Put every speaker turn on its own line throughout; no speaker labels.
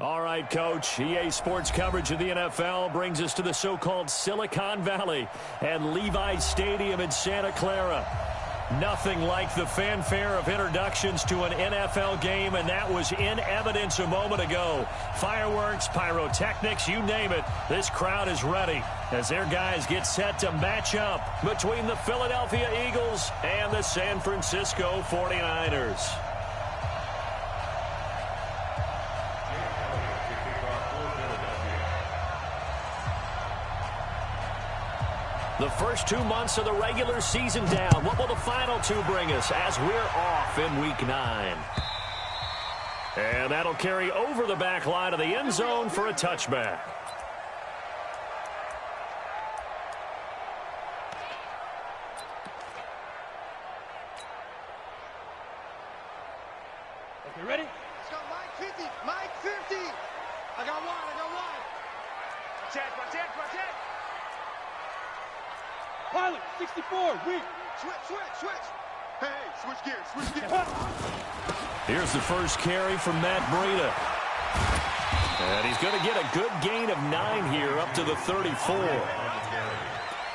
All right, Coach. EA Sports coverage of the NFL brings us to the so-called Silicon Valley and Levi's Stadium in Santa Clara. Nothing like the fanfare of introductions to an NFL game, and that was in evidence a moment ago. Fireworks, pyrotechnics, you name it. This crowd is ready as their guys get set to match up between the Philadelphia Eagles and the San Francisco 49ers. The first 2 months of the regular season down. What will the final two bring us as we're off in Week 9? And that'll carry over the back line of the end zone for a touchback.
Okay, ready? Let's go, Mike 50. Mike 50. I got one. Check. Pilot, 64, weak. Switch. Hey, switch gears.
Here's the first carry from Matt Breida. And he's going to get a good gain of 9 here up to the 34.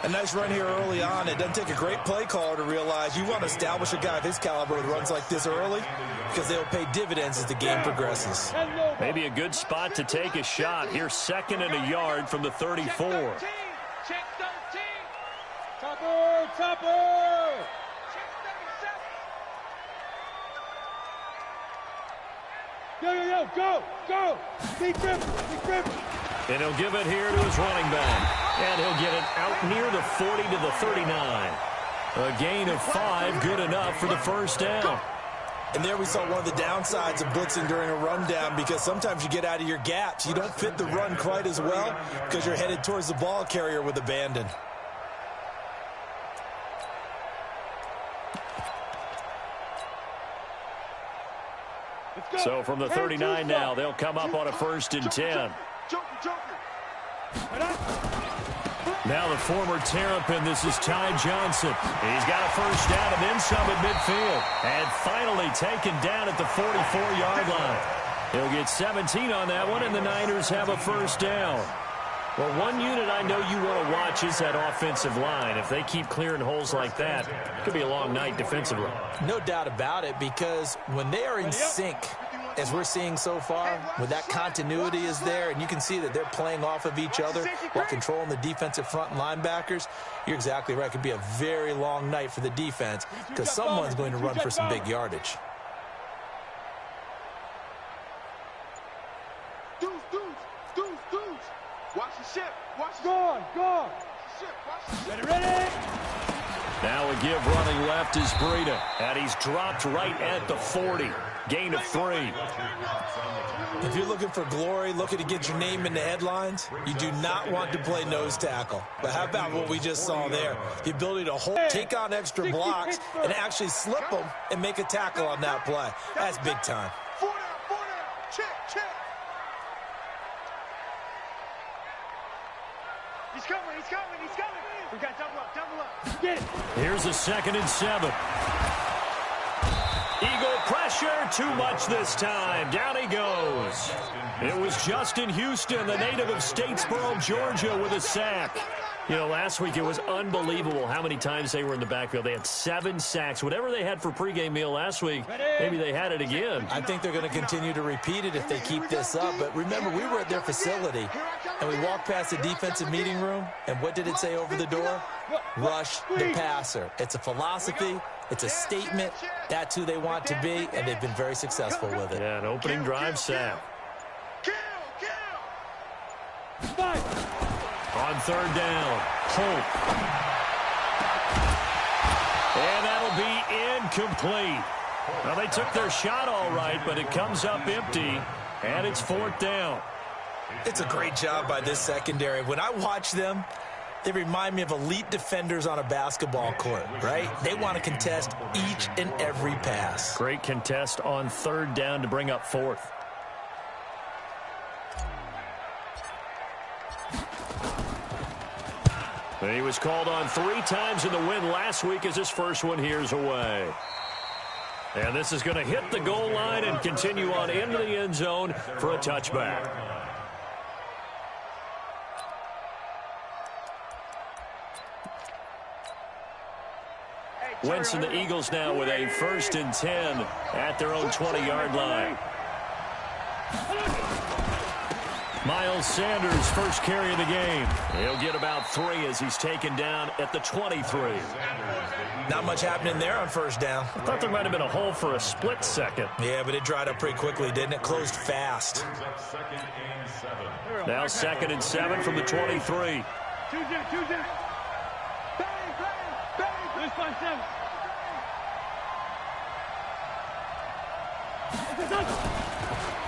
A nice run here early on. It doesn't take a great play caller to realize you want to establish a guy of his caliber with runs like this early because they'll pay dividends as the game progresses.
Maybe a good spot to take a shot. Here's 2nd and a yard from the 34.
Check 13. Topper. Check 37. Go. Big grip.
And he'll give it here to his running back. And he'll get it out near the 40 to the 39. A gain of 5, good enough for the first down.
And there we saw one of the downsides of blitzing during a rundown, because sometimes you get out of your gaps. You don't fit the run quite as well because you're headed towards the ball carrier with abandon.
So from the 39 now, they'll come up on a 1st and 10. Now the former Terrapin, this is Ty Johnson. He's got a first down and then some at midfield. And finally taken down at the 44-yard line. He'll get 17 on that one, and the Niners have a first down. Well, one unit I know you want to watch is that offensive line. If they keep clearing holes like that, it could be a long night defensively.
No doubt about it, because when they are in sync, as we're seeing so far, when that continuity is there, and you can see that they're playing off of each other while controlling the defensive front linebackers, you're exactly right. It could be a very long night for the defense because someone's going to run for some big yardage.
Watch the ship. Go. Ready.
Now a give running left is Breida. And he's dropped right at the 40. Gain of 3.
If you're looking for glory, looking to get your name in the headlines, you do not want to play nose tackle. But how about what we just saw there? The ability to take on extra blocks and actually slip them and make a tackle on that play. That's big time.
4 down. Check. He's coming. We got double up. Get it.
Here's a 2nd and 7. Eagle pressure, too much this time. Down he goes. It was Justin Houston, the native of Statesboro, Georgia, with a sack. You know, last week it was unbelievable how many times they were in the backfield. They had 7 sacks. Whatever they had for pregame meal last week, maybe they had it again.
I think they're going to continue to repeat it if they keep this up. But remember, we were at their facility, and we walked past the defensive meeting room, and what did it say over the door? Rush the passer. It's a philosophy. It's a statement. That's who they want to be, and they've been very successful with it.
Yeah, an opening drive sack. On 3rd down, Holt. And that'll be incomplete. Well, they took their shot all right, but it comes up empty, and it's 4th down.
It's a great job by this secondary. When I watch them, they remind me of elite defenders on a basketball court, right? They want to contest each and every pass.
Great contest on 3rd down to bring up 4th. He was called on 3 times in the win last week as his first one here's away. And this is going to hit the goal line and continue on into the end zone for a touchback. Wentz and the Eagles now with a 1st and 10 at their own 20-yard line. Miles Sanders, first carry of the game. He'll get about 3 as he's taken down at the 23.
Not much happening there on 1st down.
I thought there might have been a hole for a split second.
Yeah, but it dried up pretty quickly, didn't it? Closed fast.
Now 2nd and 7 from the 23.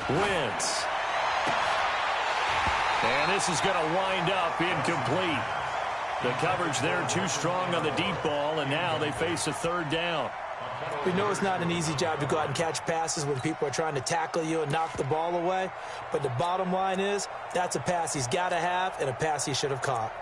Wentz. And this is going to wind up incomplete. The coverage there too strong on the deep ball, and now they face a 3rd down.
We know it's not an easy job to go out and catch passes when people are trying to tackle you and knock the ball away. But the bottom line is, that's a pass he's got to have and a pass he should have caught.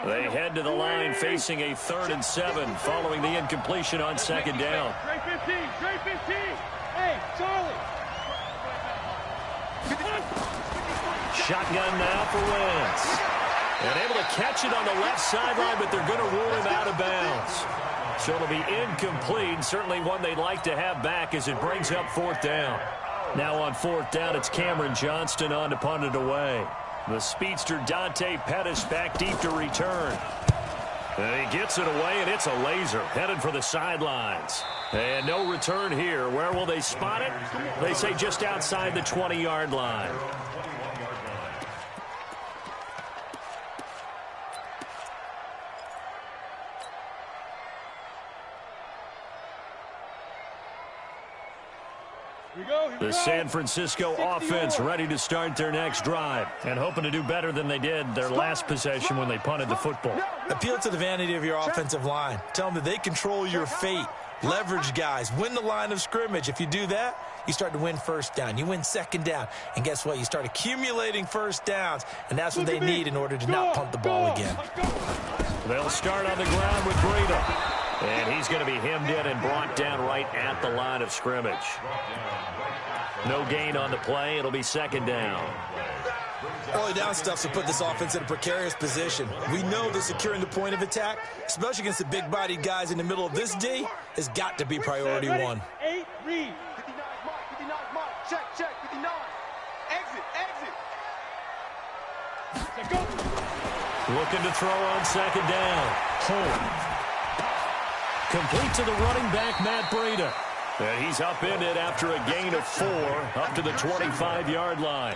They head to the line facing a 3rd and 7 following the incompletion on 2nd down.
Straight 15, straight 15. Hey, Charlie.
Shotgun now for Wentz. And able to catch it on the left sideline, but they're going to rule him out of bounds. So it'll be incomplete, certainly one they'd like to have back as it brings up 4th down. Now on 4th down, it's Cameron Johnston on to punt it away. The speedster Dante Pettis back deep to return. And he gets it away, and it's a laser headed for the sidelines. And no return here. Where will they spot it? They say just outside the 20-yard line. The San Francisco offense ready to start their next drive and hoping to do better than they did their last possession when they punted the football.
Appeal to the vanity of your offensive line. Tell them that they control your fate. Leverage guys. Win the line of scrimmage. If you do that, you start to win 1st down. You win 2nd down. And guess what? You start accumulating 1st downs, and that's what they need in order to not punt the ball again.
They'll start on the ground with Breida. And he's going to be hemmed in and brought down right at the line of scrimmage. No gain on the play. It'll be 2nd down.
Early down stuff to put this offense in a precarious position. We know that securing the point of attack, especially against the big-bodied guys in the middle of this D, has got to be priority 1.
8, read. 59 mark, 59 mark. Check, 59. Exit. Go.
Looking to throw on 2nd down. Home. Complete to the running back, Matt Breida. And he's upended after a gain of 4 up to the 25-yard line.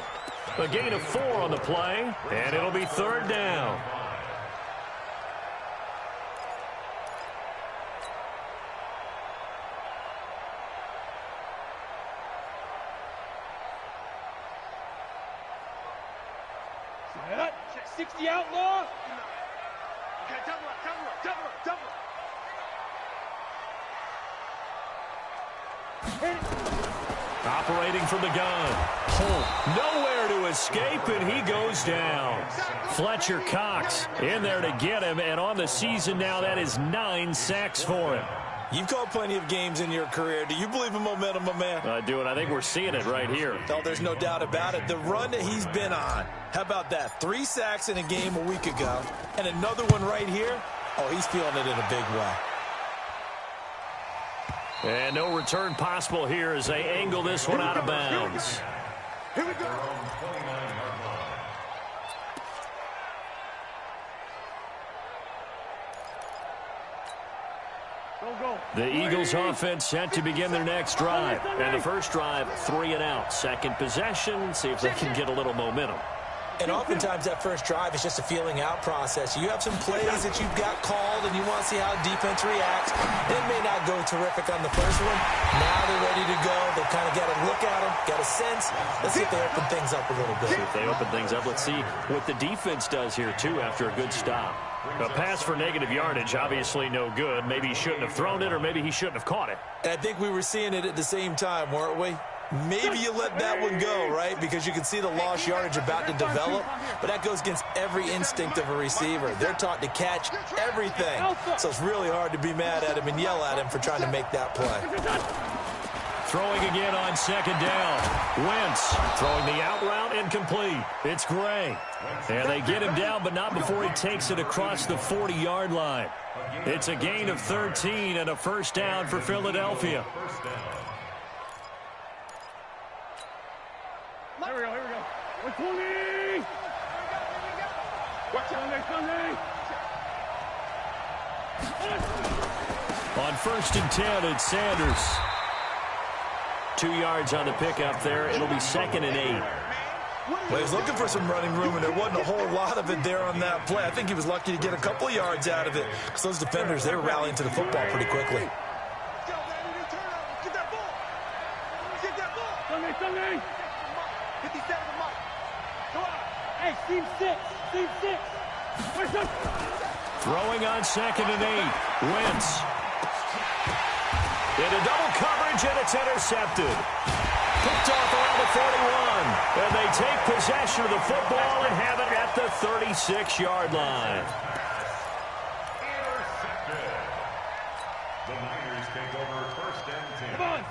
A gain of 4 on the play, and it'll be 3rd down.
Set. 60 outlaw. Okay, double up.
Operating from the gun. Holt nowhere to escape, and he goes down. Fletcher Cox in there to get him, and on the season now, that is 9 sacks for him.
You've called plenty of games in your career. Do you believe in momentum, my man?
I do, and I think we're seeing it right here.
No, there's no doubt about it. The run that he's been on. How about that? 3 sacks in a game a week ago, and another one right here. Oh, he's feeling it in a big way.
And no return possible here as they angle this one out of bounds.
Here we go.
The Eagles offense set to begin their next drive. And the first drive, 3 and out. Second possession, see if they can get a little momentum.
And oftentimes that first drive is just a feeling out process. You have some plays that you've got called and you want to see how defense reacts. It may not go terrific on the first one. Now they're ready to go. They've kind of got a look at them, got a sense. Let's see if they open things up a little bit.
See if they open things up. Let's see what the defense does here, too, after a good stop. A pass for negative yardage, obviously no good. Maybe he shouldn't have thrown it, or maybe he shouldn't have caught it.
And I think we were seeing it at the same time, weren't we? maybe you let that one go, right? Because you can see the lost yardage about to develop, but that goes against every instinct of a receiver. They're taught to catch everything, so it's really hard to be mad at him and yell at him for trying to make that play.
Throwing again on second down. Wentz throwing the out route incomplete. It's Gray. And they get him down, but not before he takes it across the 40-yard line. It's a gain of 13 and a first down for Philadelphia.
Here we go. Watch
On 1st and 10, it's Sanders. 2 yards on the pickup there. It'll be 2nd and 8.
Well, he was looking for some running room, and there wasn't a whole lot of it there on that play. I think he was lucky to get a couple of yards out of it because those defenders, they were rallying to the football pretty quickly.
Get that ball. Sunday. 57 to Mike. Go on. Hey, team 6.
Throwing on 2nd and 8. Wentz. Into double coverage, and it's intercepted. Picked off around the 41. And they take possession of the football and have it at the 36-yard line.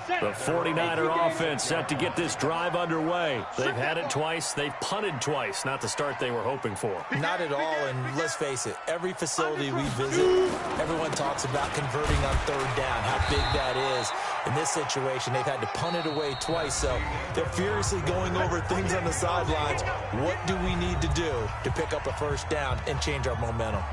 The 49er offense set to get this drive underway. They've had it twice. They've punted twice. Not the start they were hoping for.
Not at all, and let's face it, every facility we visit, everyone talks about converting on 3rd down, how big that is. In this situation, they've had to punt it away twice, so they're furiously going over things on the sidelines. What do we need to do to pick up a first down and change our momentum?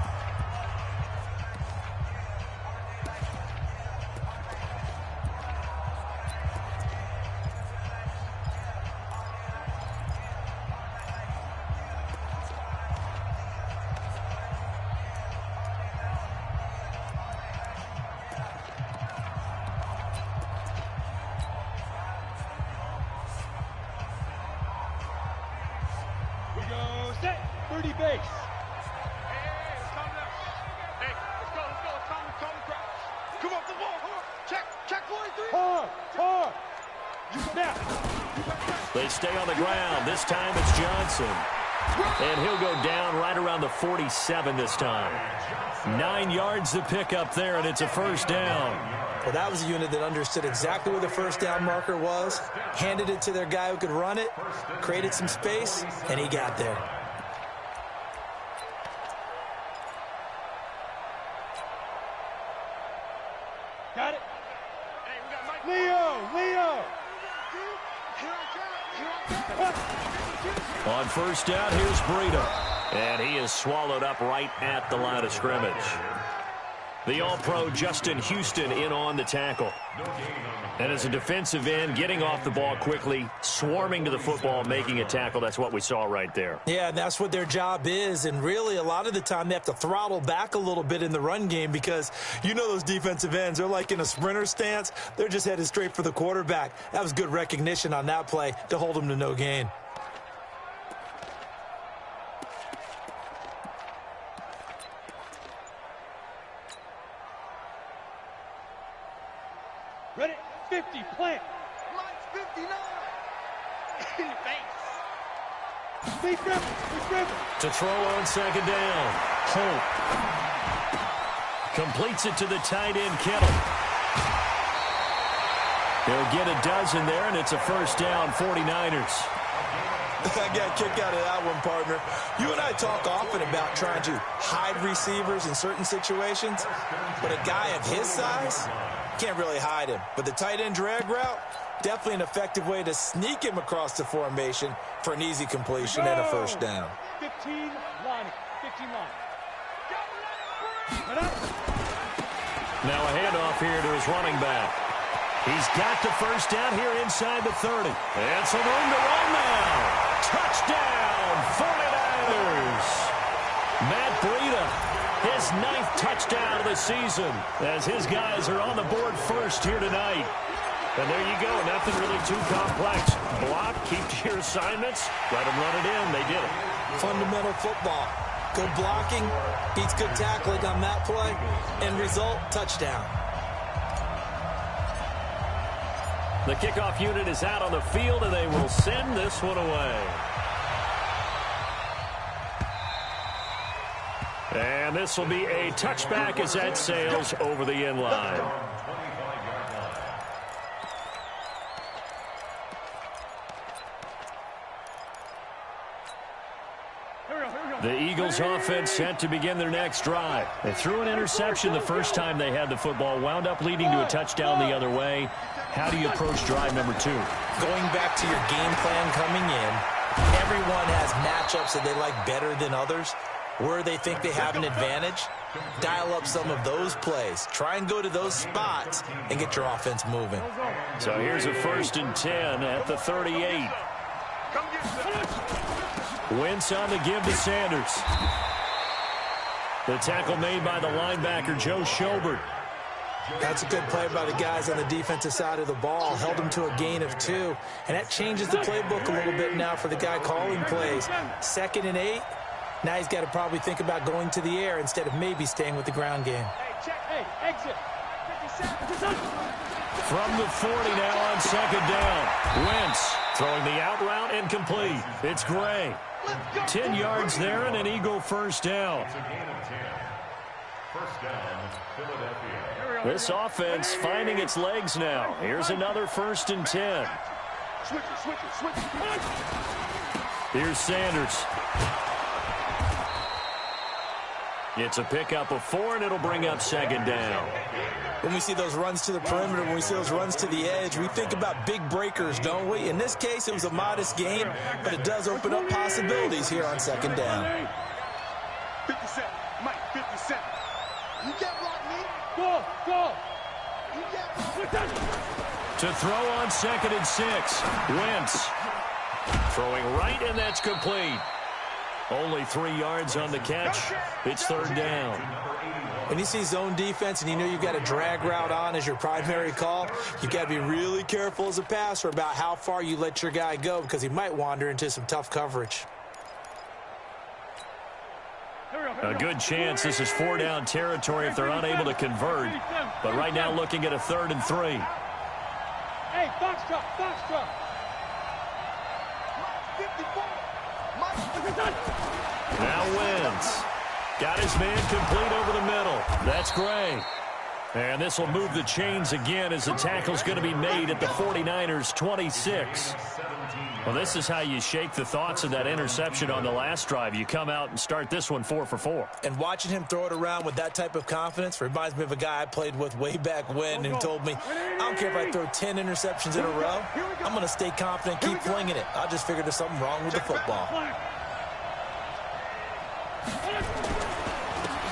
They stay on the ground. This time it's Johnson. And he'll go down right around the 47 this time. 9 yards to pick up there, and it's a first down.
Well, that was a unit that understood exactly where the first down marker was, handed it to their guy who could run it, created some space, and he got there.
Got it. Hey, we got Mike. Leo.
On first down, here's Breida. And he is swallowed up right at the line of scrimmage. The All-Pro Justin Houston in on the tackle. And as a defensive end, getting off the ball quickly, swarming to the football, making a tackle, that's what we saw right there.
Yeah, and that's what their job is. And really, a lot of the time, they have to throttle back a little bit in the run game because you know those defensive ends, they're like in a sprinter stance. They're just headed straight for the quarterback. That was good recognition on that play to hold them to no gain.
Ready? 50, plant. Line's 59. In the face.
To throw on second down. Holt completes it to the tight end, Kittle. He'll get a dozen there, and it's a first down, 49ers.
I got a kick out of that one, partner. You and I talk often about trying to hide receivers in certain situations, but a guy of his size can't really hide him. But the tight end drag route, definitely an effective way to sneak him across the formation for an easy completion and a first down.
15 line.
Now a handoff here to his running back. He's got the first down here inside the 30. And some room to run now. Touchdown, 49ers. Matt Breida, his 9th touchdown of the season, as his guys are on the board first here tonight. And there you go, nothing really too complex. Block, keep to your assignments, let them run it in. They did it.
Fundamental football. Good blocking, beats good tackling on that play. End result, touchdown.
The kickoff unit is out on the field, and they will send this one away. And this will be a touchback as that sails over the end line. The Eagles offense set to begin their next drive. They threw an interception the first time they had the football, wound up leading to a touchdown the other way. How do you approach drive number 2?
Going back to your game plan coming in, everyone has matchups that they like better than others. Where they think they have an advantage, dial up some of those plays. Try and go to those spots and get your offense moving.
So here's a 1st and 10 at the 38. Wentz on the give to Sanders. The tackle made by the linebacker, Joe Schobert.
That's a good play by the guys on the defensive side of the ball. Held him to a gain of 2. And that changes the playbook a little bit now for the guy calling plays. 2nd and 8. Now he's got to probably think about going to the air instead of maybe staying with the ground game.
Exit.
From the 40 now on 2nd down. Wentz throwing the out route incomplete. It's Gray. 10 yards there and an Eagle 1st down. This offense finding its legs now. Here's another 1st and 10. Here's Sanders. It's a pickup of 4, and it'll bring up 2nd down.
When we see those runs to the perimeter, when we see those runs to the edge, we think about big breakers, don't we? In this case, it was a modest gain, but it does open up possibilities here on 2nd down.
57, Mike, 57. You can't block me. Go. You can't.
To throw on 2nd and 6. Wentz throwing right, and that's complete. Only 3 yards on the catch. It's 3rd down.
When you see zone defense and you know you've got a drag route on as your primary call, you've got to be really careful as a passer about how far you let your guy go because he might wander into some tough coverage.
A good chance this is 4-down territory if they're unable to convert. But right now looking at a 3rd and 3.
Hey, Foxtrot. 54.
Now Wentz. Got his man complete over the middle. That's Gray. And this will move the chains again as the tackle's going to be made at the 49ers' 26. Well, this is how you shake the thoughts of that interception on the last drive. You come out and start this one 4 for 4.
And watching him throw it around with that type of confidence reminds me of a guy I played with way back when who told me, I don't care if I throw 10 interceptions in a row. I'm going to stay confident, keep flinging it. I just figured there's something wrong with the football.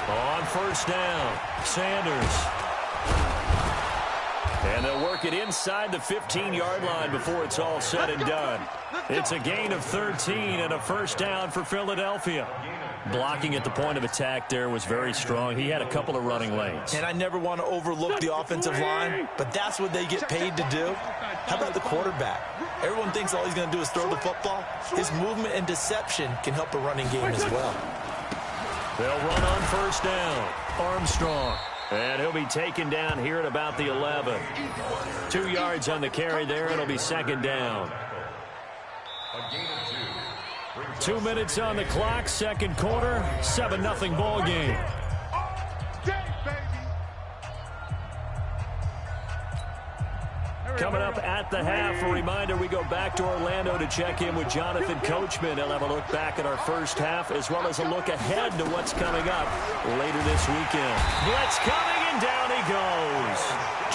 On 1st down, Sanders. And they'll work it inside the 15-yard line before it's all said and done. It's a gain of 13 and a 1st down for Philadelphia. Blocking at the point of attack there was very strong. He had a couple of running lanes.
And I never want to overlook the offensive line, but that's what they get paid to do. How about the quarterback? Everyone thinks all he's going to do is throw the football. His movement and deception can help a running game as well.
They'll run on 1st down. Armstrong. And he'll be taken down here at about the 11. 2 yards on the carry there. It'll be 2nd down. 2 minutes on the clock. 2nd quarter. 7-0 ball game. Coming up at the half, a reminder, we go back to Orlando to check in with Jonathan Coachman. He'll have a look back at our first half as well as a look ahead to what's coming up later this weekend. Blitz coming, and down he goes.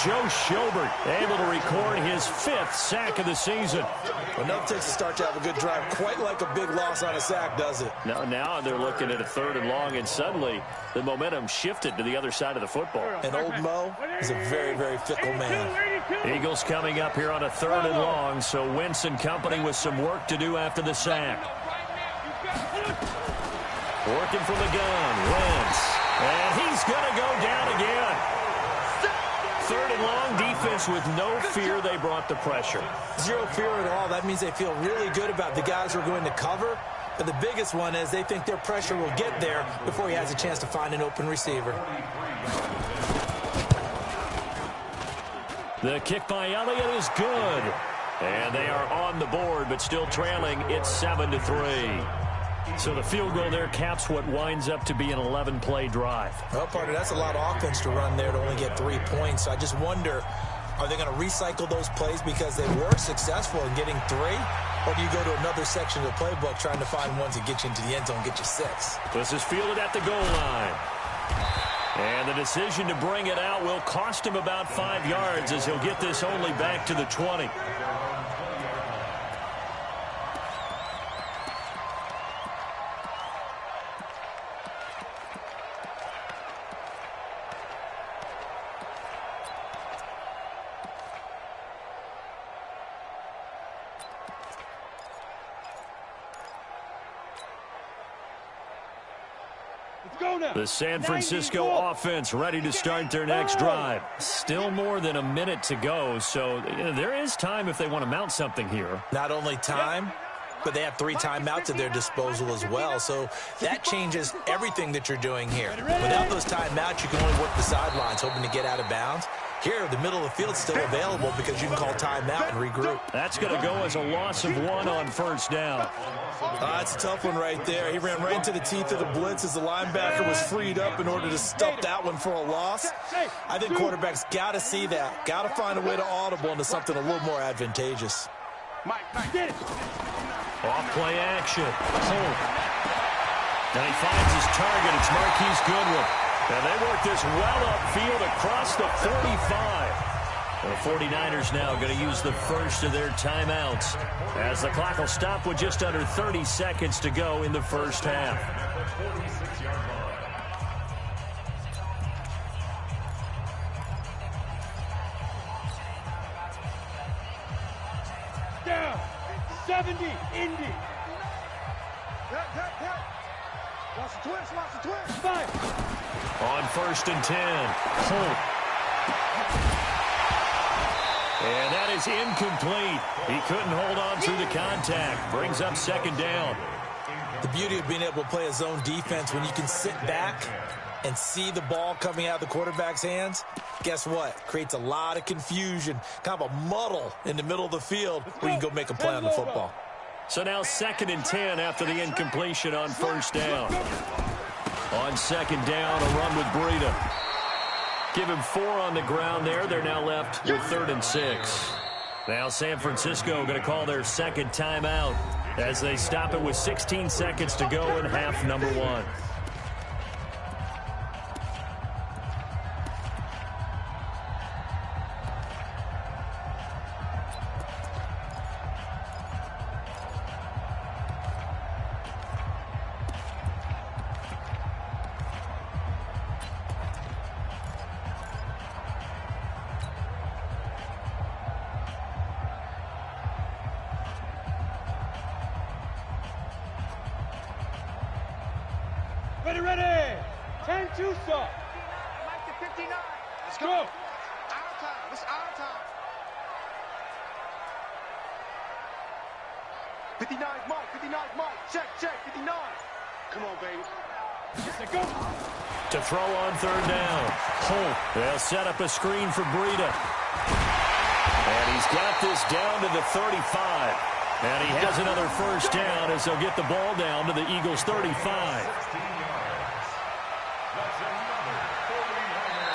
Joe Schobert able to record his 5th sack of the season.
Well, nothing takes a start to have a good drive quite like a big loss on a sack, does it?
Now they're looking at a 3rd and long, and suddenly the momentum shifted to the other side of the football.
And old Mo is a very, very fickle man.
Eagles coming up here on a 3rd and long, so Wentz and company with some work to do after the sack. Working from the gun, Wentz. And he's going to go down again. 3rd and long, defense with no fear. They brought the pressure.
Zero fear at all. That means they feel really good about the guys who are going to cover. But the biggest one is they think their pressure will get there before he has a chance to find an open receiver.
The kick by Elliott is good. And they are on the board, but still trailing. It's 7-3. So the field goal there caps what winds up to be an 11-play drive.
Well, partner, that's a lot of offense to run there to only get 3 points. So I just wonder, are they going to recycle those plays because they were successful in getting 3? Or do you go to another section of the playbook trying to find ones that get you into the end zone and get you 6?
This is fielded at the goal line. And the decision to bring it out will cost him about 5 yards as he'll get this only back to the 20. The San Francisco offense ready to start their next drive. Still more than a minute to go, so there is time if they want to mount something here.
Not only time, but they have 3 timeouts at their disposal as well, so that changes everything that you're doing here. Without those timeouts, you can only work the sidelines, hoping to get out of bounds. Here, the middle of the field is still available because you can call timeout and regroup.
That's going to go as a loss of 1 on first down.
That's a tough one right there. He ran right into the teeth of the blitz as the linebacker was freed up in order to stop that one for a loss. I think quarterbacks got to see that. Got to find a way to audible into something a little more advantageous.
Off play action. And he finds his target. It's Marquise Goodwin. And they work this well upfield across the 45. The 49ers now going to use the first of their timeouts as the clock will stop with just under 30 seconds to go in the first half.
Down. 70. Indy. Lots of twists. Lots of twists. 5.
On 1st and 10. Holt. And that is incomplete. He couldn't hold on through the contact. Brings up 2nd down.
The beauty of being able to play a zone defense when you can sit back and see the ball coming out of the quarterback's hands, guess what? Creates a lot of confusion, kind of a muddle in the middle of the field where you can go make a play on the football.
So now 2nd and 10 after the incompletion on 1st down. On 2nd down, a run with Breida. Give him 4 on the ground there. They're now left with 3rd and 6. Now San Francisco going to call their 2nd timeout as they stop it with 16 seconds to go in half number 1.
Ready. 10 2 stop. Mike to 59. Let's go. Our time. It's our time. 59 Mike. 59 Mike. Check. 59. Come on, baby. Let's go.
To throw on 3rd down. Holt. They'll set up a screen for Breida. And he's got this down to the 35. And he has another 1st down as they'll get the ball down to the Eagles' 35.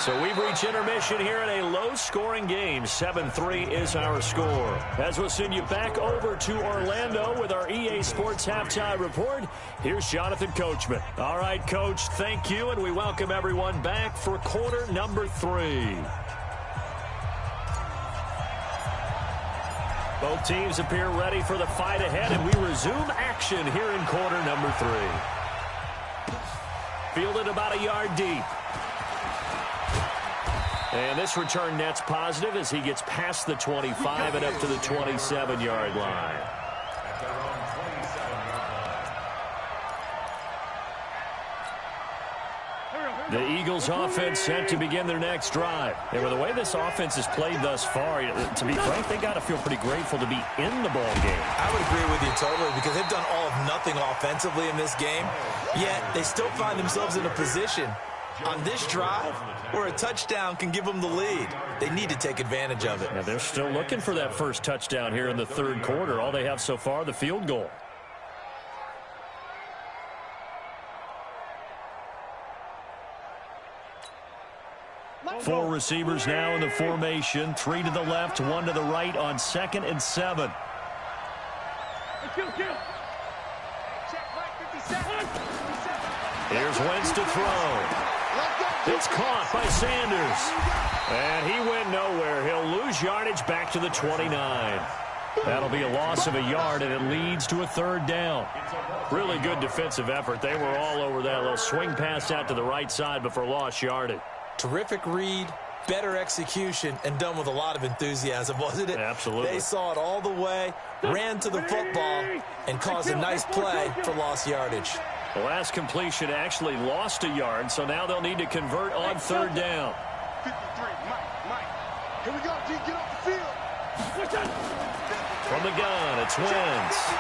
So we've reached intermission here in a low-scoring game. 7-3 is our score. As we'll send you back over to Orlando with our EA Sports Halftime Report, here's Jonathan Coachman. All right, Coach, thank you, and we welcome everyone back for quarter number 3. Both teams appear ready for the fight ahead, and we resume action here in quarter number 3. Fielded about a yard deep. And this return net's positive as he gets past the 25 and up to the 27-yard line. The Eagles offense set to begin their next drive. And with the way this offense has played thus far, to be frank, they got to feel pretty grateful to be in the ball game.
I would agree with you totally because they've done all of nothing offensively in this game, yet they still find themselves in a position on this drive where a touchdown can give them the lead. They need to take advantage of it.
Yeah, they're still looking for that first touchdown here in the third quarter. All they have so far, the field goal. Four receivers now in the formation. 3 to the left, 1 to the right on 2nd and 7. Here's Wentz to throw. It's caught by Sanders. And he went nowhere. He'll lose yardage back to the 29. That'll be a loss of a yard, and it leads to a 3rd down. Really good defensive effort. They were all over that little swing pass out to the right side before lost yardage.
Terrific read, better execution, and done with a lot of enthusiasm, wasn't it?
Absolutely.
They saw it all the way, ran to the football, and caused a nice play for lost yardage.
The last completion actually lost a yard, so now they'll need to convert on 3rd down.
53, Mike. Here we go, G, get off the field.
From the gun, it's Wentz.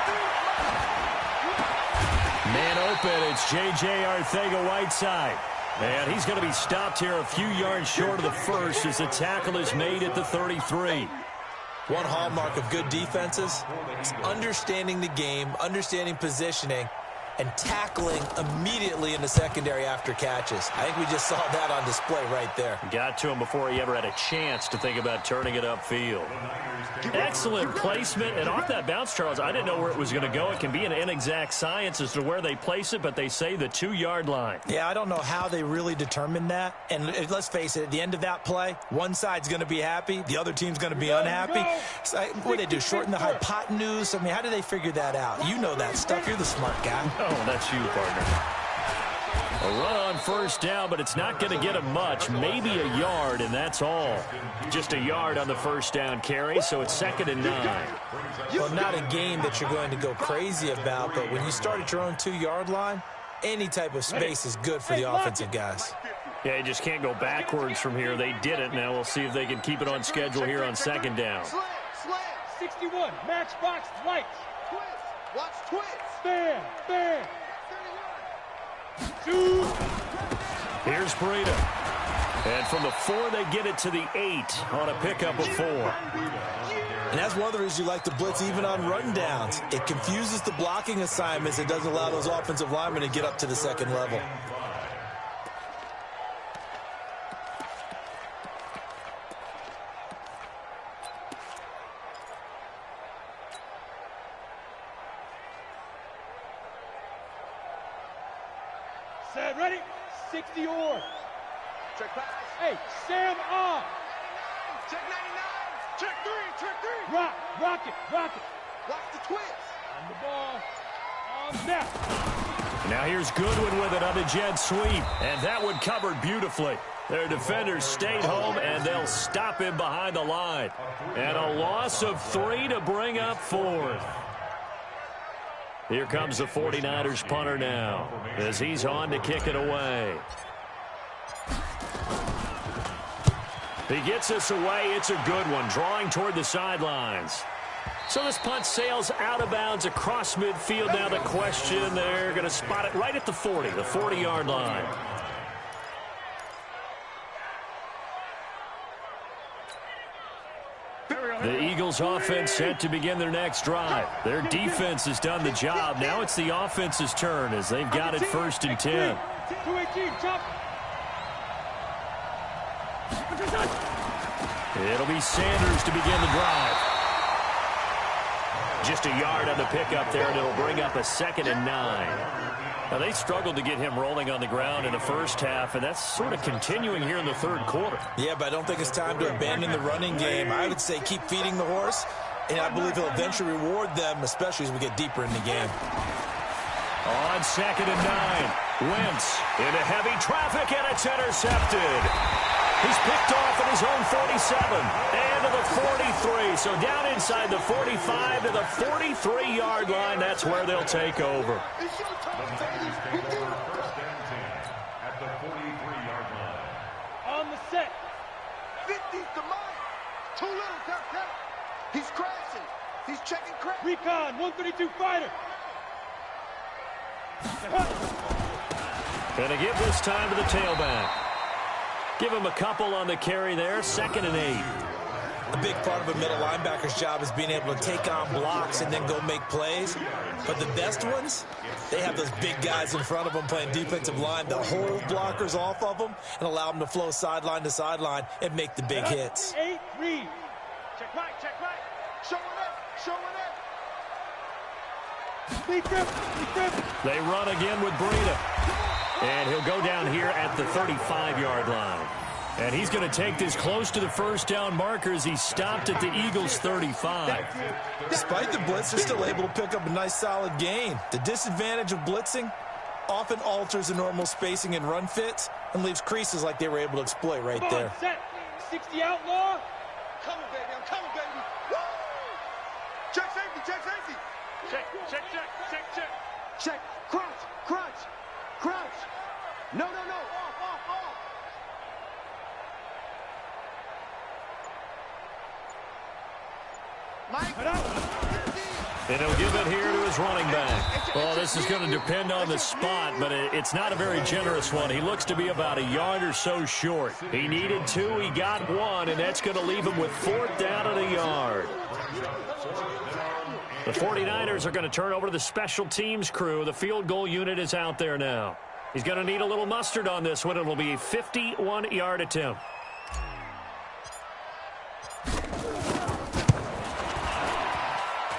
Man open, it's J.J. Arcega-Whiteside. And he's going to be stopped here a few yards short of the first as the tackle is made at the 33.
One hallmark of good defenses is understanding the game, understanding positioning, and tackling immediately in the secondary after catches. I think we just saw that on display right there.
Got to him before he ever had a chance to think about turning it upfield. Excellent placement, and off that bounce, Charles, I didn't know where it was going to go. It can be an inexact science as to where they place it, but they say the 2-yard line.
Yeah, I don't know how they really determined that. And let's face it, at the end of that play, one side's going to be happy, the other team's going to be unhappy. So, what do they do, shorten the hypotenuse? I mean, how do they figure that out? You know that stuff. You're the smart guy.
Oh, that's you, partner. A run on 1st down, but it's not going to get him much. Maybe a yard, and that's all. Just a yard on the 1st down carry, so it's 2nd and 9.
Well, not a game that you're going to go crazy about, but when you start at your own 2-yard line, any type of space is good for the offensive guys.
Yeah, you just can't go backwards from here. They did it. Now we'll see if they can keep it on schedule here on 2nd down.
Slam.
61, matchbox lights.
Twist. Watch twist.
Stand.
31.
Here's Breida. And from the 4, they get it to the 8 on a pickup of 4.
And that's one of the reasons you like to blitz even on rundowns. It confuses the blocking assignments. It doesn't allow those offensive linemen to get up to the 2nd level.
Set, ready? 60 or.
Check pass.
Hey, Sam off.
Check 99. Check 3.
Rock it.
Watch the twist.
On the ball. On snap.
Now here's Goodwin with it on the jet sweep. And that one covered beautifully. Their defenders stayed home, and they'll stop him behind the line. And a loss of 3 to bring up 4th. Here comes the 49ers punter now as he's on to kick it away. He gets us away. It's a good one, drawing toward the sidelines. So this punt sails out of bounds across midfield. Now the question, they're going to spot it right at the 40, the 40-yard line. The Eagles offense set to begin their next drive. Their defense has done the job. Now it's the offense's turn as they've got it 1st and 10.
218, chop.
It'll be Sanders to begin the drive. Just a yard on the pickup there, and it'll bring up a 2nd and 9. Now, they struggled to get him rolling on the ground in the first half, and that's sort of continuing here in the 3rd quarter.
Yeah, but I don't think it's time to abandon the running game. I would say keep feeding the horse, and I believe he'll eventually reward them, especially as we get deeper in the game.
On 2nd and 9, Wentz into heavy traffic, and it's intercepted. He's picked off at his own 47 and to the 43. So down inside the 45 to the 43-yard line. That's where they'll take over.
It's your turn, Sanders.
At the 43-yard line.
On the set.
50's to Mike. Too little, count. He's crashing. He's checking crash.
Recon, 132 fighter.
And to give this time to the tailback. Give him a couple on the carry there, 2nd and 8.
A big part of a middle linebacker's job is being able to take on blocks and then go make plays. But the best ones, they have those big guys in front of them playing defensive line to hold blockers off of them and allow them to flow sideline to sideline and make the big hits.
8-3.
Check right, check right. Showing up, showing up.
Lead grip.
They run again with Breida. And he'll go down here at the 35-yard line. And he's going to take this close to the first down marker as he stopped at the Eagles' 35.
Despite the blitz, they're still able to pick up a nice solid gain. The disadvantage of blitzing often alters the normal spacing and run fits and leaves creases like they were able to exploit right there.
Set. 60 outlaw.
Coming, baby, I'm coming, baby. Woo! Check safety, check safety. Check. Check, crunch. No. Off. Mike.
And he'll give it here to his running back. Well, this is going to depend on the spot, but it's not a very generous one. He looks to be about a yard or so short. He needed 2, he got 1, and that's going to leave him with 4th down and a yard. The 49ers are going to turn over to the special teams crew. The field goal unit is out there now. He's going to need a little mustard on this one. It'll be a 51-yard attempt.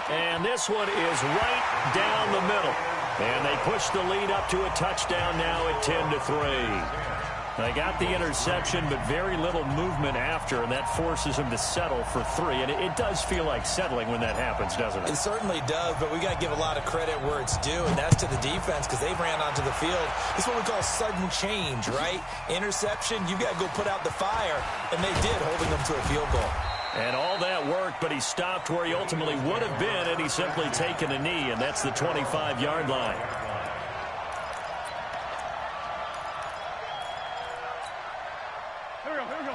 And this one is right down the middle. And they push the lead up to a touchdown now at 10-3. They got the interception, but very little movement after, and that forces him to settle for 3. And it does feel like settling when that happens, doesn't it?
It certainly does, but we got to give a lot of credit where it's due, and that's to the defense because they ran onto the field. It's what we call sudden change, right? Interception, you got to go put out the fire, and they did, holding them to a field goal.
And all that worked, but he stopped where he ultimately would have been, and he's simply taken a knee, and that's the 25-yard line.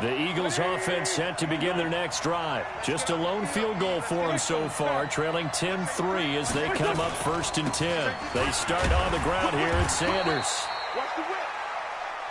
The Eagles offense set to begin their next drive. Just a lone field goal for them so far, trailing 10-3 as they come up 1st and 10. They start on the ground here at Sanders.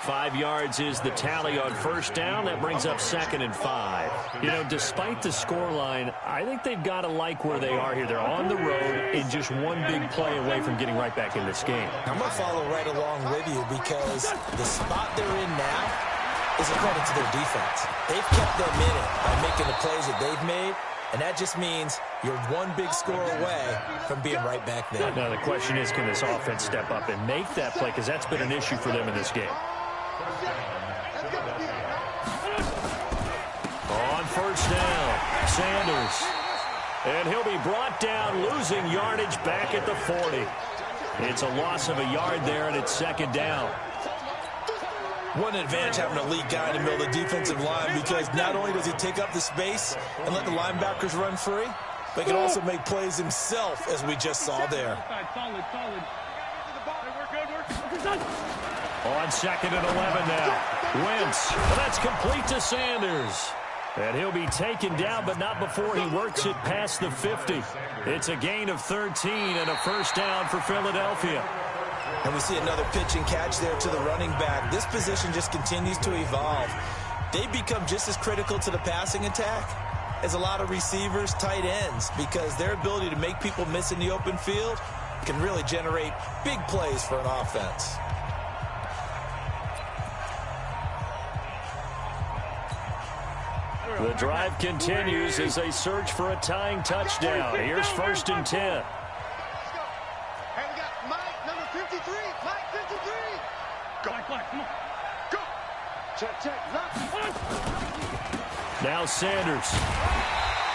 5 yards is the tally on 1st down. That brings up 2nd and 5. You know, despite the scoreline, I think they've got to like where they are here. They're on the road and just one big play away from getting right back in this game.
I'm going to follow right along with you because the spot they're in now is a credit to their defense. They've kept them in it by making the plays that they've made, and that just means you're one big score away from being right back there.
Now the question is, can this offense step up and make that play? Because that's been an issue for them in this game. On 1st down, Sanders. And he'll be brought down, losing yardage back at the 40. It's a loss of a yard there, and it's 2nd down.
What an advantage having a lead guy in the middle of the defensive line because not only does he take up the space and let the linebackers run free, but he can also make plays himself, as we just saw there.
Solid.
On 2nd and 11 now. Wentz. Well, that's complete to Sanders. And he'll be taken down, but not before he works it past the 50. It's a gain of 13 and a 1st down for Philadelphia.
And we see another pitch and catch there to the running back. This position just continues to evolve. They become just as critical to the passing attack as a lot of receivers, tight ends, because their ability to make people miss in the open field can really generate big plays for an offense.
The drive continues as they search for a tying touchdown. Here's 1st and 10.
Hey, we got Mike, number 53. Mike, 53. Go.
Come on.
Go. Check.
Now Sanders.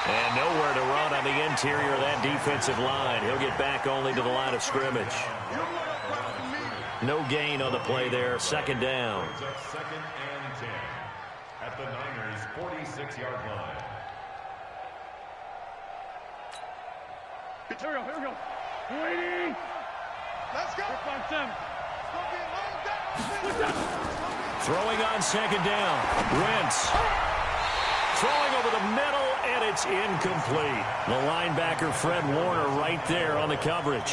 And nowhere to run on the interior of that defensive line. He'll get back only to the line of scrimmage. No gain on the play there. 2nd down.
2nd and 10 at the Niners' 46-yard line.
Here we go. Waiting.
Let's go.
5-7.
Throwing on 2nd down. Wentz. throwing over the middle, and it's incomplete. The linebacker, Fred Warner, right there on the coverage.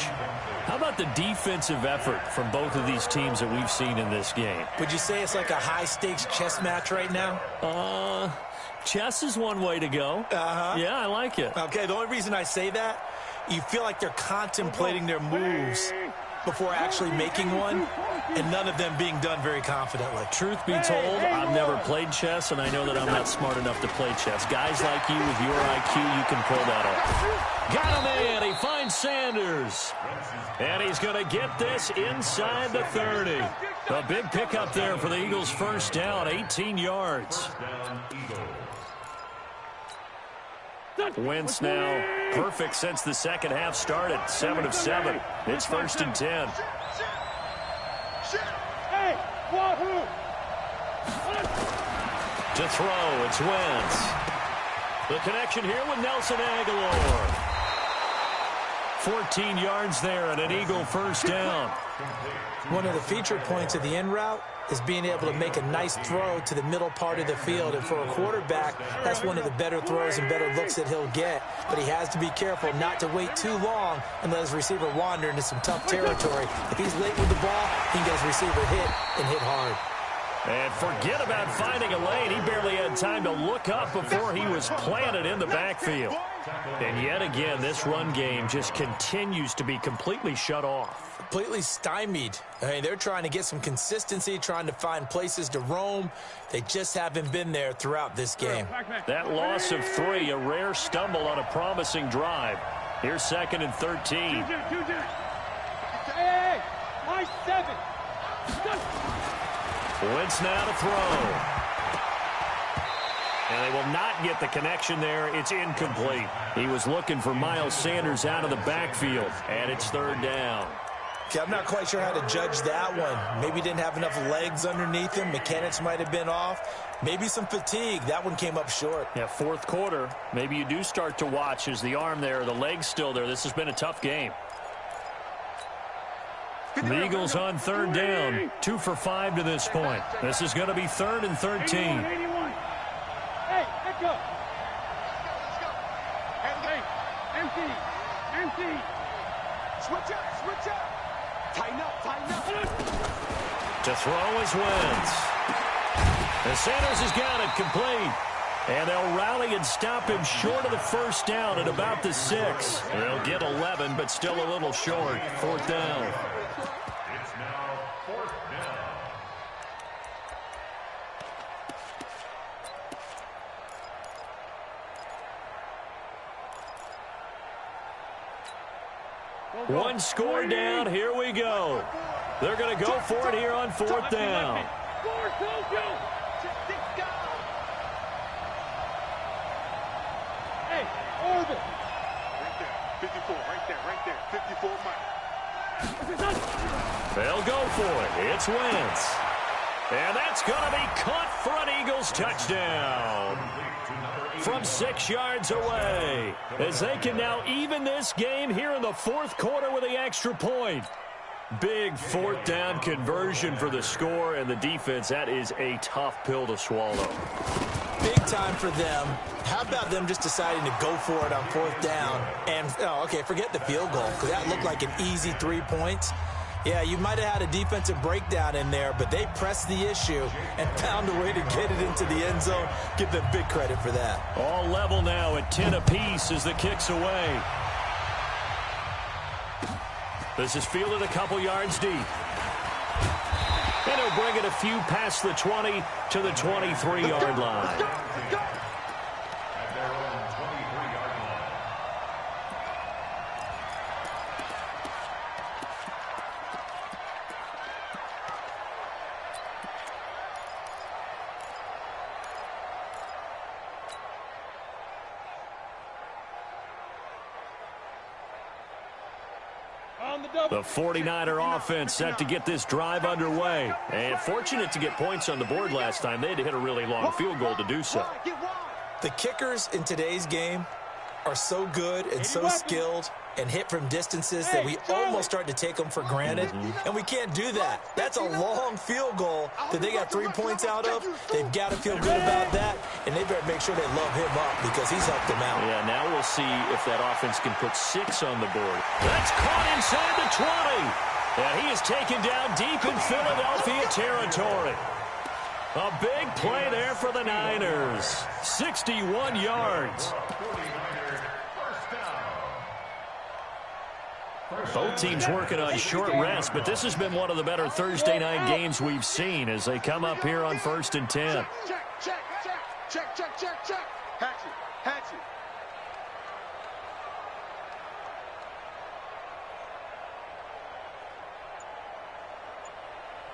How about the defensive effort from both of these teams that we've seen in this game?
Would you say it's like a high-stakes chess match right now?
Chess is one way to go. Yeah, I like it.
Okay, the only reason I say that, you feel like they're contemplating their moves before actually making one, and none of them being done very confidently.
Truth be told, I've never played chess, and I know that I'm not smart enough to play chess. Guys like you with your IQ, you can pull that off. Got him in. He finds Sanders. And he's going to get this inside the 30. A big pickup there for the Eagles' first down, 18 yards. Wentz now perfect since the second half started. 7 of 7. It's 1st and 10.
Hey, wahoo!
To throw, it's Wentz. The connection here with Nelson Aguilar. 14 yards there and an Eagle first down.
One of the feature points of the end route is being able to make a nice throw to the middle part of the field. And for a quarterback, that's one of the better throws and better looks that he'll get. But he has to be careful not to wait too long and let his receiver wander into some tough territory. If he's late with the ball, he can get his receiver hit and hit hard.
And forget about finding a lane. He barely had time to look up before he was planted in the backfield. And yet again, this run game just continues to be completely shut off.
Completely stymied. I mean, they're trying to get some consistency, trying to find places to roam. They just haven't been there throughout this game.
That loss of 3, a rare stumble on a promising drive. Here's 2nd and 13.
Hey, my 7.
Wentz now to throw. And they will not get the connection there. It's incomplete. He was looking for Miles Sanders out of the backfield, and it's 3rd down.
Okay, I'm not quite sure how to judge that one. Maybe didn't have enough legs underneath him. Mechanics might have been off. Maybe some fatigue. That one came up short.
Yeah, 4th quarter. Maybe you do start to watch as the arm there, the leg's still there. This has been a tough game. The Eagles on 3rd down. 2 for 5 to this point. This is going to be 3rd and 13.
81. Hey, let's go. Hey, empty.
Switch up. Tighten up.
To throw is Wentz. And Sanders has got it complete. And they'll rally and stop him short of the first down at about the 6. They'll get 11, but still a little short. 4th down.
It's now 4th down.
One score down. Here we go. They're going to go for it here on 4th down.
Hey, Orbit.
Right there. 54, right there. 54 miles.
They'll go for it. It's Wentz. And that's going to be caught for an Eagles touchdown. From 6 yards away, as they can now even this game here in the 4th quarter with the extra point. Big 4th down conversion for the score, and the defense, that is a tough pill to swallow.
Big time for them. How about them just deciding to go for it on 4th down? And, forget the field goal, because that looked like an easy 3 points. Yeah, you might have had a defensive breakdown in there, but they pressed the issue and found a way to get it into the end zone. Give them big credit for that.
All level now at 10 apiece as the kick's away. This is fielded a couple yards deep. And he'll bring it a few past the 20 to the 23-yard line.
At their own 23-yard line.
The 49er offense set to get this drive underway. And fortunate to get points on the board last time. They had to hit a really long field goal to do so.
The kickers in today's game are so good and so skilled and hit from distances that we almost start to take them for granted, and we can't do that. That's a long field goal that they got 3 points out of. They've got to feel good about that, and they better make sure they love him up because he's helped them out.
Yeah, now we'll see if that offense can put 6 on the board. That's caught inside the 20, and he is taken down deep in Philadelphia territory. A big play there for the Niners. 61 yards. Both teams working on short rest, but this has been one of the better Thursday night games we've seen as they come up here on 1st and 10.
Check. Hatchet.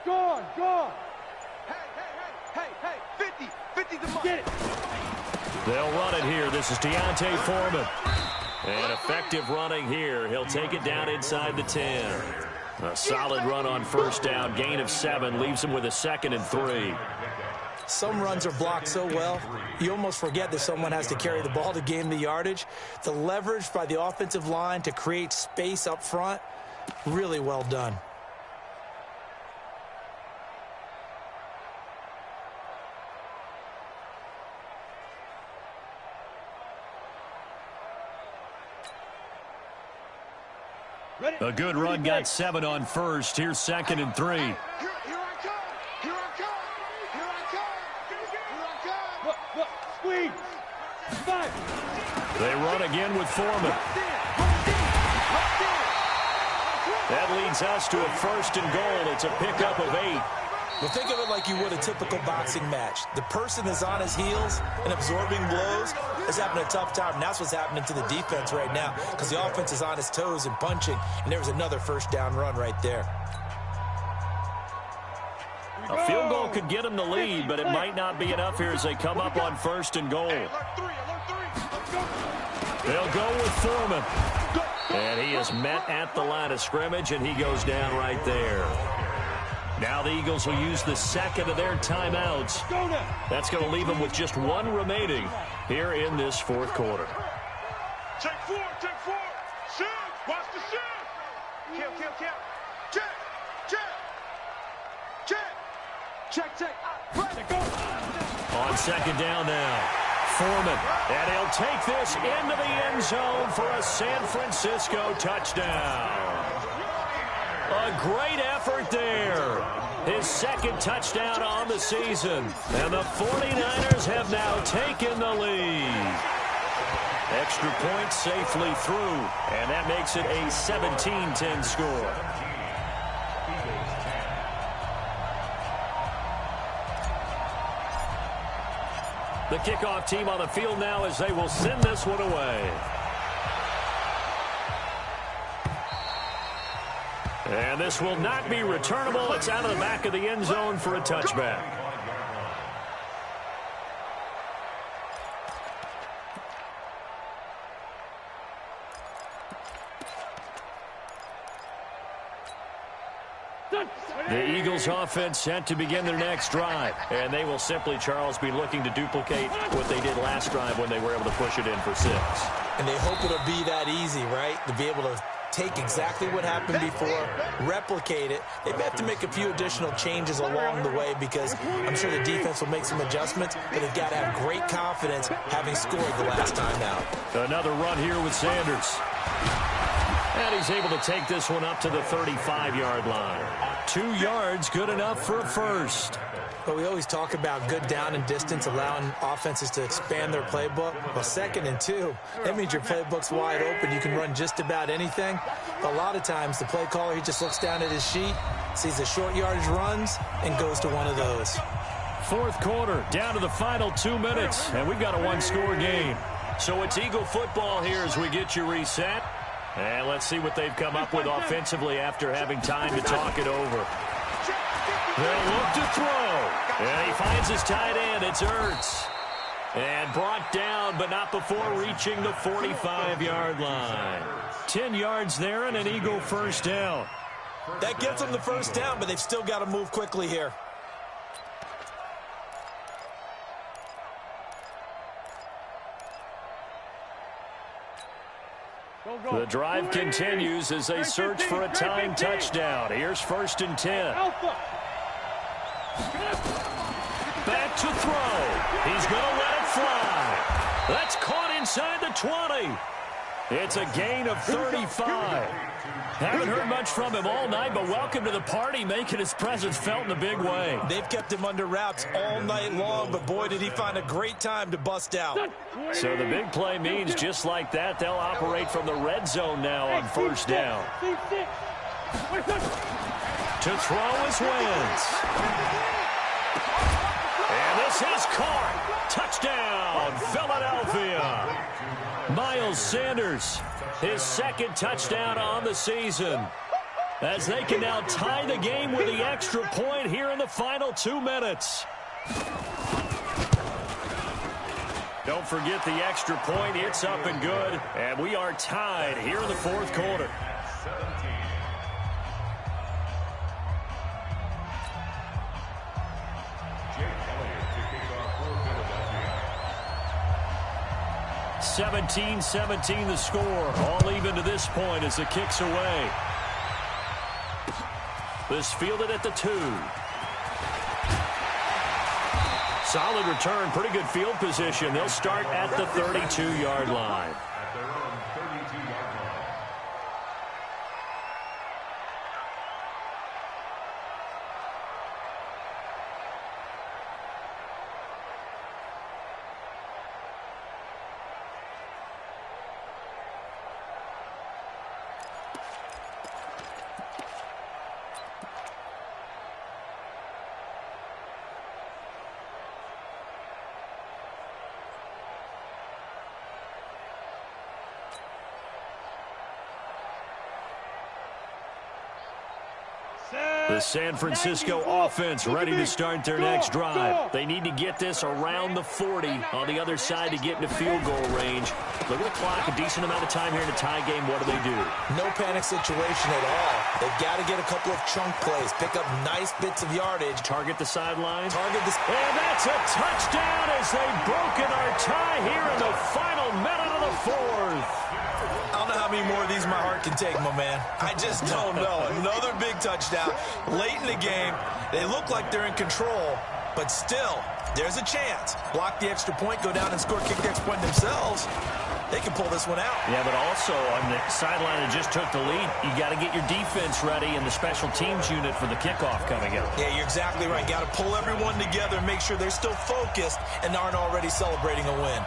Gone.
Hey, 50 the money.
Get it.
They'll run it here. This is Deontay Foreman. And effective running here. He'll take it down inside the 10. A solid run on first down. Gain of 7 leaves him with a 2nd and 3.
Some runs are blocked so well, you almost forget that someone has to carry the ball to gain the yardage. The leverage by the offensive line to create space up front, really well done.
A good run got 7 on first. Here's 2nd and 3.
Here I come.
Look, squeeze. 5.
They run again with Foreman. That leads us to a 1st and goal. It's a pickup of 8.
Well, think of it like you would a typical boxing match. The person is on his heels and absorbing blows is having a tough time, and that's what's happening to the defense right now because the offense is on his toes and punching, and there was another first down run right there.
A field goal could get them the lead, but it might not be enough here as they come up on 1st and goal. They'll go with Foreman. And he is met at the line of scrimmage, and he goes down right there. Now the Eagles will use the 2nd of their timeouts. That's going to leave them with just 1 remaining here in this 4th quarter.
Take 4. Shoot. Watch the shoot. Kill. Check.
On 2nd down now, Foreman. And he'll take this into the end zone for a San Francisco touchdown. A great effort there. His 2nd touchdown on the season. And the 49ers have now taken the lead. Extra point safely through. And that makes it a 17-10 score. The kickoff team on the field now as they will send this one away. And this will not be returnable. It's out of the back of the end zone for a touchback. The Eagles offense set to begin their next drive. And they will simply, Charles, be looking to duplicate what they did last drive when they were able to push it in for 6.
And they hope it'll be that easy, right? To be able to take exactly what happened before, replicate it. They may have to make a few additional changes along the way because I'm sure the defense will make some adjustments, but they've got to have great confidence having scored the last time out.
Another run here with Sanders. And he's able to take this one up to the 35-yard line. 2 yards, good enough for a first.
But we always talk about good down and distance, allowing offenses to expand their playbook. Well, 2nd and 2, that means your playbook's wide open. You can run just about anything. But a lot of times, the play caller, he just looks down at his sheet, sees the short yardage runs, and goes to one of those.
4th quarter, down to the final 2 minutes, and we've got a 1-score game. So it's Eagle football here as we get you reset. And let's see what they've come up with offensively after having time to talk it over. They'll look to throw. And he finds his tight end. It's Ertz. And brought down, but not before reaching the 45-yard line. 10 yards there and an Eagle first down.
That gets them the first down, but they've still got to move quickly here.
Go.
The drive continues as they search for a tying touchdown. Here's 1st and 10. Back to throw. He's going to let it fly. That's caught inside the 20. It's a gain of 35. Haven't heard much from him all night, but welcome to the party, making his presence felt in a big way.
They've kept him under wraps all night long, but boy, did he find a great time to bust out.
So the big play means just like that, they'll operate from the red zone now on 1st down. To throw is Wentz. And this is caught. Touchdown, Philadelphia. Miles Sanders, his 2nd touchdown on the season, as they can now tie the game with the extra point here in the final 2 minutes. Don't forget the extra point. It's up and good, and we are tied here in the 4th quarter. 17-17 the score. All even to this point as the kick's away. This fielded at the 2. Solid return. Pretty good field position. They'll start at the 32-yard line.
At their own 32-yard line.
The San Francisco offense ready to start their next drive. They need to get this around the 40 on the other side to get into field goal range. Look at the clock, a decent amount of time here in a tie game. What do?
No panic situation at all. They've got to get a couple of chunk plays, pick up nice bits of yardage.
Target the sideline.
Target this.
And that's a touchdown as they've broken our tie here in the final minute of the 4th.
I don't know how many more of these my heart can take, my man. I just don't know. Another big touchdown late in the game. They look like they're in control, but still, there's a chance. Block the extra point, go down and score, kick the extra point themselves. They can pull this one out.
Yeah, but also on the sideline that just took the lead, you got to get your defense ready and the special teams unit for the kickoff coming up.
Yeah, you're exactly right. Got to pull everyone together and make sure they're still focused and aren't already celebrating a win.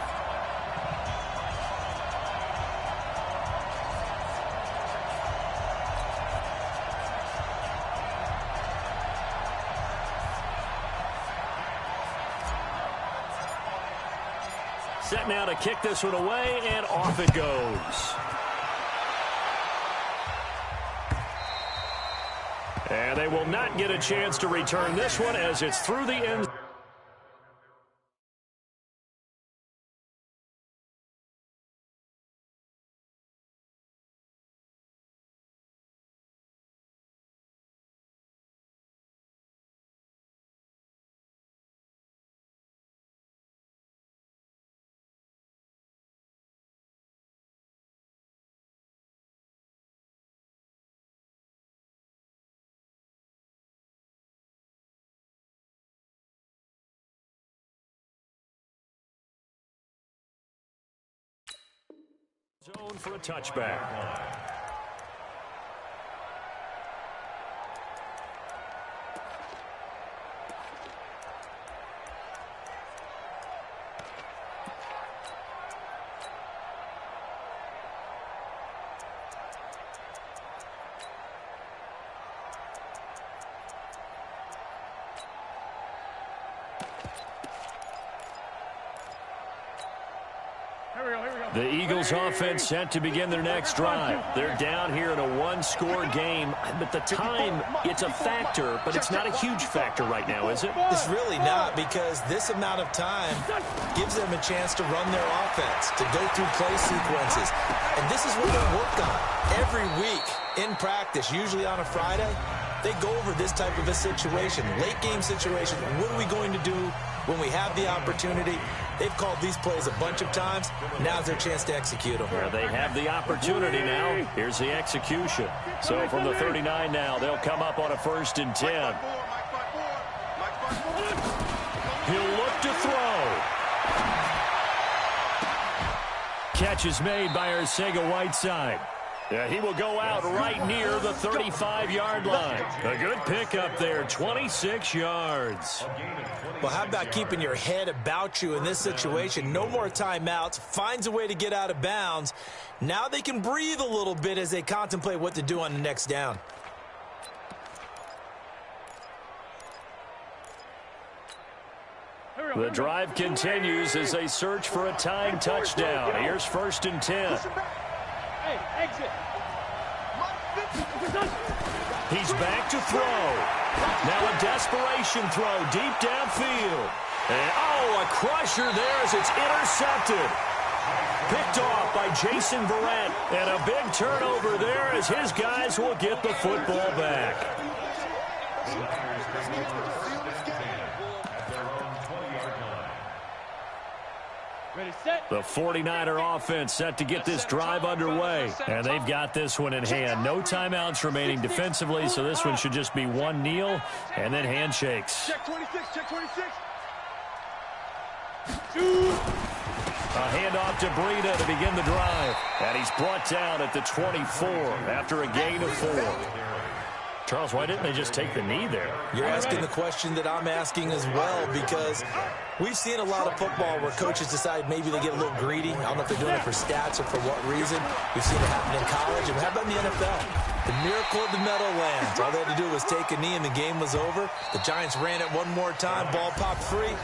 Set now to kick this one away, and off it goes. And they will not get a chance to return this one as it's through the end. Zone for a touchback. The Eagles offense set to begin their next drive. They're down here in a one-score game, but the time, it's a factor, but it's not a huge factor right now, is it?
It's really not, because this amount of time gives them a chance to run their offense, to go through play sequences. And this is what they work on every week in practice, usually on a Friday. they go over this type of a situation, late game situation. What are we going to do when we have the opportunity? They've called these plays a bunch of times. Now's their chance to execute them.
Well, they have the opportunity now. Here's the execution. So from the 39 now, they'll come up on a 1st and 10. He'll look to throw. Catch is made by Arcega-Whiteside. Yeah, he will go out right near the 35-yard line. A good pickup there, 26 yards.
Well, how about keeping your head about you in this situation? No more timeouts. Finds a way to get out of bounds. Now they can breathe a little bit as they contemplate what to do on the next down.
The drive continues as they search for a tying touchdown. Here's 1st and 10.
Hey, exit.
He's back to throw. Now a desperation throw deep downfield. And, oh, a crusher there as it's intercepted. Picked off by Jason Verrett. And a big turnover there as his guys will get the football back. The 49er offense set to get this drive underway. And they've got this one in hand. No timeouts remaining defensively, so this one should just be one kneel and then handshakes.
Check 26, check 26.
A handoff to Breida to begin the drive. And he's brought down at the 24 after a gain of 4. Charles, why didn't they just take the knee there?
You're asking the question that I'm asking as well, because we've seen a lot of football where coaches decide maybe they get a little greedy. I don't know if they're doing it for stats or for what reason. We've seen it happen in college, and how about in the NFL? The miracle of the Meadowlands. All they had to do was take a knee, and the game was over. The Giants ran it one more time. Ball popped free.